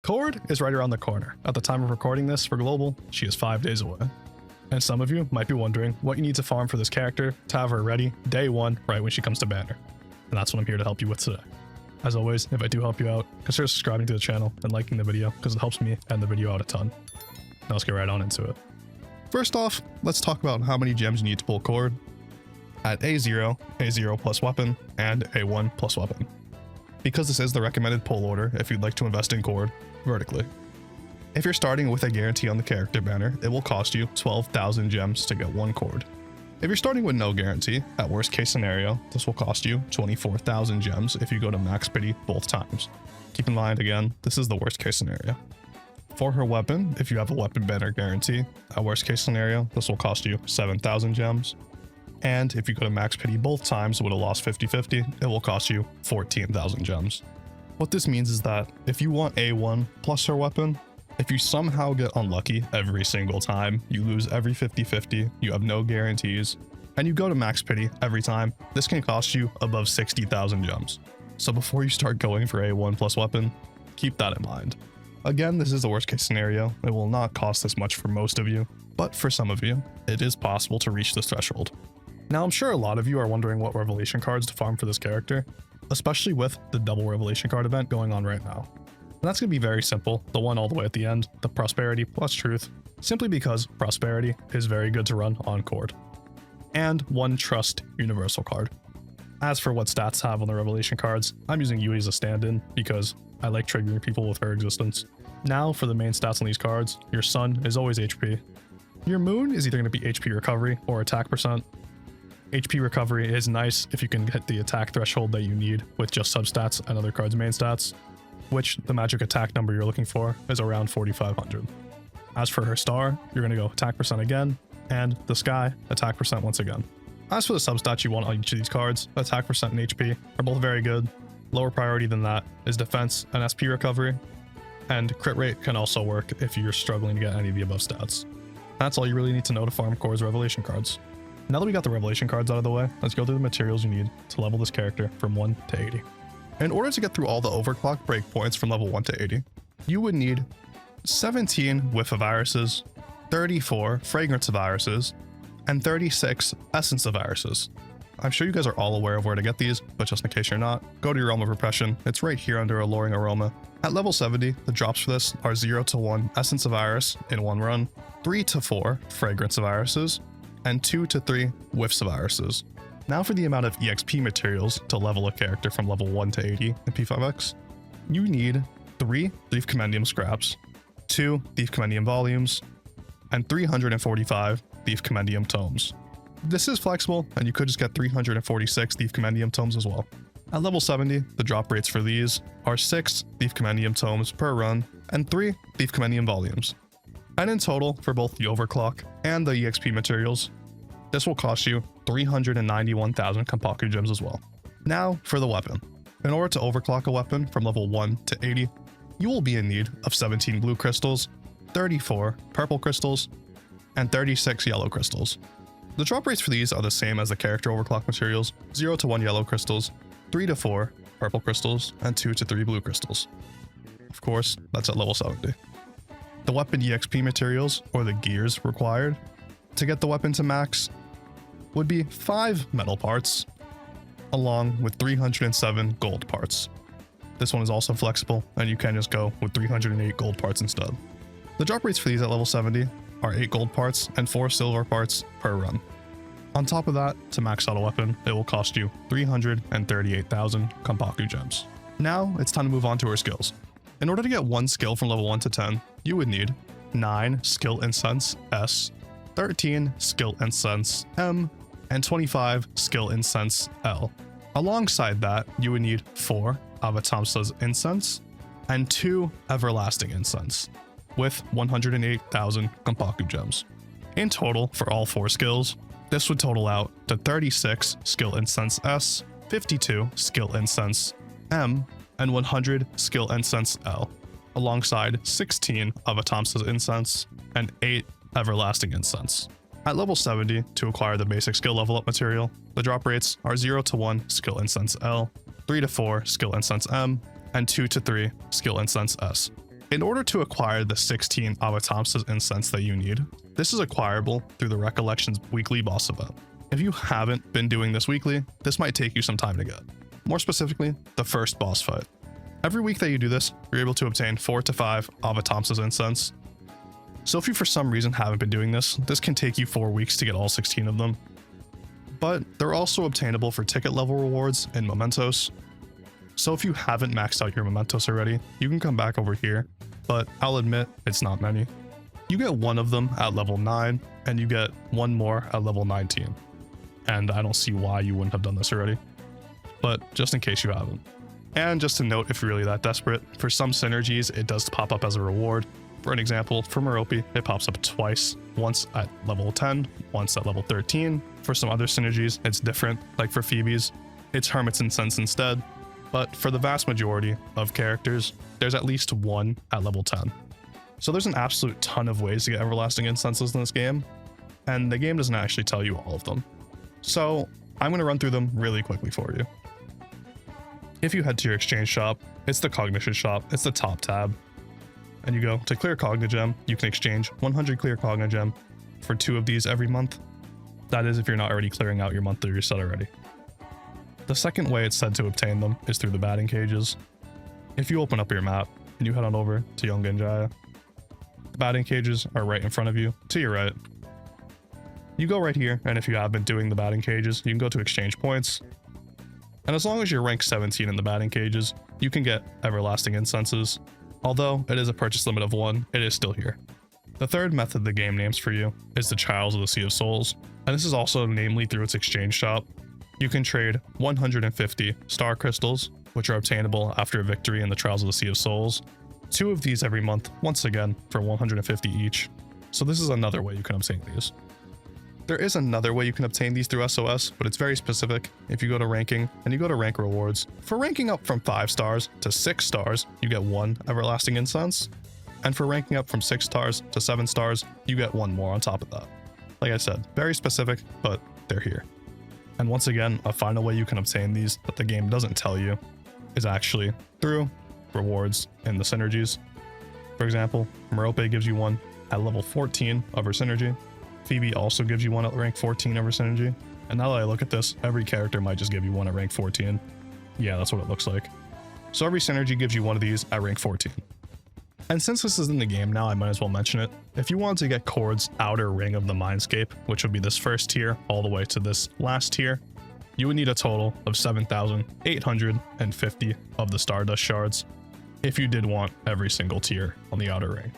Chord is right around the corner. At the time of recording this for Global, she is 5 days away. And some of you might be wondering what you need to farm for this character to have her ready day one right when she comes to banner. And that's what I'm here to help you with today. As always, if I do help you out, consider subscribing to the channel and liking the video because it helps me and the video out a ton. Now let's get right on into it. First off, let's talk about how many gems you need to pull Chord. At A0, A0 plus weapon, and A1 plus weapon. Because this is the recommended pull order if you'd like to invest in Chord vertically. If you're starting with a guarantee on the character banner, it will cost you 12,000 gems to get 1 Chord. If you're starting with no guarantee, at worst case scenario, this will cost you 24,000 gems if you go to max pity both times. Keep in mind again, this is the worst case scenario. For her weapon, if you have a weapon banner guarantee, at worst case scenario, this will cost you 7,000 gems. And if you go to max pity both times with a loss 50-50, it will cost you 14,000 gems. What this means is that if you want A1 plus her weapon, if you somehow get unlucky every single time, you lose every 50-50, you have no guarantees, and you go to max pity every time, this can cost you above 60,000 gems. So before you start going for A1 plus weapon, keep that in mind. Again, this is the worst case scenario. It will not cost this much for most of you, but for some of you, it is possible to reach this threshold. Now, I'm sure a lot of you are wondering what revelation cards to farm for this character, especially with the double revelation card event going on right now. And that's going to be very simple, the one all the way at the end, the Prosperity plus Truth, simply because Prosperity is very good to run on Chord. And 1 Trust Universal card. As for what stats have on the revelation cards, I'm using Yui as a stand-in because I like triggering people with her existence. Now for the main stats on these cards, your Sun is always HP. Your Moon is either going to be HP recovery or attack percent. HP recovery is nice if you can hit the attack threshold that you need with just substats and other cards' main stats, which the magic attack number you're looking for is around 4,500. As for her star, you're going to go attack percent again, and the sky, attack percent once again. As for the substats you want on each of these cards, attack percent and HP are both very good. Lower priority than that is defense and SP recovery, and crit rate can also work if you're struggling to get any of the above stats. That's all you really need to know to farm Chord's revelation cards. Now that we got the revelation cards out of the way, let's go through the materials you need to level this character from 1 to 80. In order to get through all the overclock breakpoints from level 1 to 80, you would need 17 Whiff of Irises, 34 Fragrance of Irises, and 36 Essence of Irises. I'm sure you guys are all aware of where to get these, but just in case you're not, go to your Realm of Repression. It's right here under Alluring Aroma. At level 70, the drops for this are 0 to 1 Essence of Iris in 1 run, 3 to 4 Fragrance of Irises, and 2 to 3 Whiffs of Irises. Now for the amount of EXP materials to level a character from level 1 to 80 in P5X. You need 3 Thief Compendium Scraps, 2 Thief Compendium Volumes, and 345 Thief Compendium Tomes. This is flexible, and you could just get 346 Thief Compendium Tomes as well. At level 70, the drop rates for these are 6 Thief Compendium Tomes per run, and 3 Thief Compendium Volumes. And in total, for both the overclock and the EXP materials, this will cost you 391,000 Kampaku gems as well. Now for the weapon. In order to overclock a weapon from level 1 to 80, you will be in need of 17 blue crystals, 34 purple crystals, and 36 yellow crystals. The drop rates for these are the same as the character overclock materials, 0 to 1 yellow crystals, 3 to 4 purple crystals, and 2 to 3 blue crystals. Of course, that's at level 70. The weapon EXP materials, or the gears required to get the weapon to max, would be 5 metal parts, along with 307 gold parts. This one is also flexible, and you can just go with 308 gold parts instead. The drop rates for these at level 70 are 8 gold parts and 4 silver parts per run. On top of that, to max out a weapon, it will cost you 338,000 Kampaku gems. Now, it's time to move on to her skills. In order to get 1 skill from level 1 to 10, you would need 9 Skill Incense S, 13 Skill Incense M, and 25 Skill Incense L. Alongside that, you would need 4 Avatamsa's Incense and 2 Everlasting Incense, with 108,000 Kampaku gems. In total, for all 4 skills, this would total out to 36 Skill Incense S, 52 Skill Incense M, and 100 Skill Incense L, alongside 16 Avatamsa's Incense and 8 Everlasting Incense. At level 70, to acquire the basic skill level up material, the drop rates are 0 to 1 Skill Incense L, 3 to 4 Skill Incense M, and 2 to 3 Skill Incense S. In order to acquire the 16 Avatamsa's incense that you need, this is acquirable through the Recollections weekly boss event. If you haven't been doing this weekly, this might take you some time to get. More specifically, the first boss fight. Every week that you do this, you're able to obtain 4 to 5 Avatamsa's incense. So if you for some reason haven't been doing this can take you 4 weeks to get all 16 of them. But they're also obtainable for ticket level rewards and mementos. So if you haven't maxed out your mementos already, you can come back over here, but I'll admit it's not many. You get one of them at level 9, and you get one more at level 19. And I don't see why you wouldn't have done this already, but just in case you haven't. And just to note, if you're really that desperate, for some synergies, it does pop up as a reward. For an example, for Merope, it pops up twice, once at level 10, once at level 13. For some other synergies, it's different, like for Phoebe's, it's Hermit's Incense instead. But for the vast majority of characters, there's at least one at level 10. So there's an absolute ton of ways to get everlasting incenses in this game, and the game doesn't actually tell you all of them. So I'm going to run through them really quickly for you. If you head to your exchange shop, it's the Cognition shop, it's the top tab, and you go to clear Cognigem. You can exchange 100 clear Cognigem for 2 of these every month. That is if you're not already clearing out your monthly reset already. The second way it's said to obtain them is through the batting cages. If you open up your map and you head on over to Yongenjaya, the batting cages are right in front of you, to your right. You go right here, and if you have been doing the batting cages, you can go to exchange points. And as long as you're rank 17 in the batting cages, you can get everlasting incenses. Although it is a purchase limit of 1, it is still here. The third method the game names for you is the Trials of the Sea of Souls, and this is also namely through its exchange shop. You can trade 150 star crystals, which are obtainable after a victory in the Trials of the Sea of Souls. 2 of these every month, once again, for 150 each. So this is another way you can obtain these. There is another way you can obtain these through SOS, but it's very specific. If you go to ranking and you go to rank rewards, for ranking up from 5 stars to 6 stars, you get 1 everlasting incense. And for ranking up from 6 stars to 7 stars, you get 1 more on top of that. Like I said, very specific, but they're here. And once again, a final way you can obtain these that the game doesn't tell you is actually through rewards in the synergies. For example, Merope gives you 1 at level 14 of her synergy. Phoebe also gives you 1 at rank 14 of her synergy. And now that I look at this, every character might just give you 1 at rank 14. Yeah, that's what it looks like. So every synergy gives you 1 of these at rank 14. And since this is in the game now, I might as well mention it. If you wanted to get Chord's outer ring of the Mindscape, which would be this first tier all the way to this last tier, you would need a total of 7,850 of the Stardust shards if you did want every single tier on the outer ring.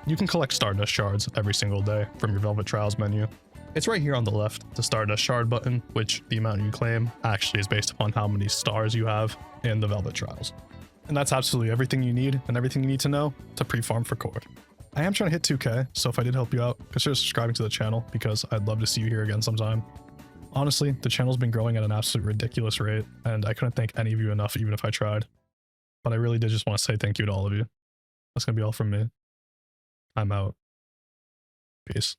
You can collect Stardust shards every single day from your Velvet Trials menu. It's right here on the left, the Stardust shard button, which the amount you claim actually is based upon how many stars you have in the Velvet Trials. And that's absolutely everything you need and everything you need to know to pre-farm for Chord. I am trying to hit 2K, so if I did help you out, consider subscribing to the channel because I'd love to see you here again sometime. Honestly, the channel's been growing at an absolute ridiculous rate, and I couldn't thank any of you enough even if I tried. But I really did just want to say thank you to all of you. That's going to be all from me. I'm out. Peace.